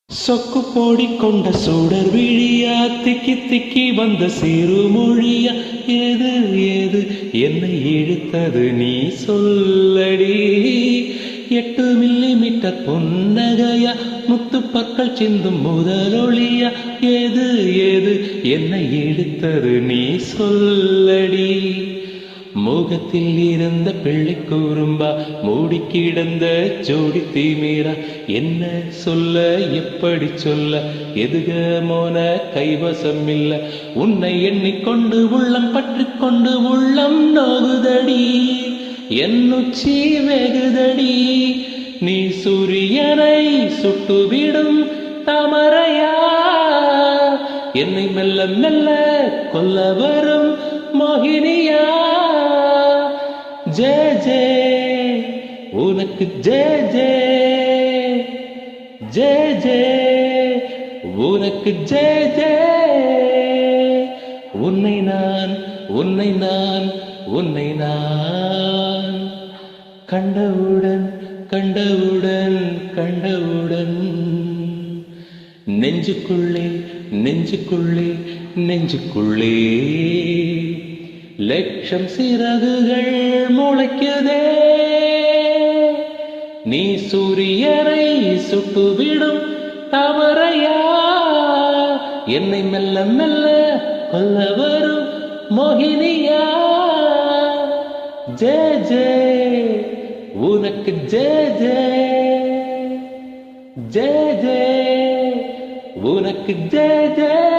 சொக்கு போடிக்கொண்ட சூடர் விழியா திக்கி திக்கி வந்த சிறுமொழியா ஏது ஏது என்னை இழுத்தது நீ சொல்லடி 8 மில்லிமீட்டர் புன்னகையா முத்து பற்கள் சிந்தும் முதலொளியா ஏது ஏது என்னை இழுத்தது நீ சொல்லடி முகத்தில் இருந்த பிள்ளை கூறும்பா மூடி கிடந்த ஜோடி தீமீரா என்ன சொல்ல எப்படி சொல்ல எதுக மோன கைவசம் இல்ல உன்னை எண்ணிக்கொண்டு உள்ளம் பற்றி கொண்டு உள்ளம் நோகுதடி என்னுச்சி வெகுதடி நீ சூரியனை சுட்டுவிடும் தாமரையா என்னை மெல்ல மெல்ல கொல்ல வரும் மோகினியா ஜெய ஜெய உனக்கு ஜெய ஜெய ஜெய ஜெய உனக்கு ஜெய ஜெய உன்னை நான் உன்னை நான் உன்னை நான் கண்டவுடன் கண்டவுடன் கண்டவுடன் நெஞ்சுக்குள்ளே நெஞ்சுக்குள்ளே நெஞ்சுக்குள்ளே லட்சம் சிறகுகள் முளைக்குதே நீ சூரியனை சுட்டுவிடும் தவறையா என்னை மெல்ல மெல்ல கொல்ல வரும் மோகினியா ஜெய ஜெய உனக்கு ஜெய ஜெய ஜெய ஜெய உனக்கு ஜெய ஜெய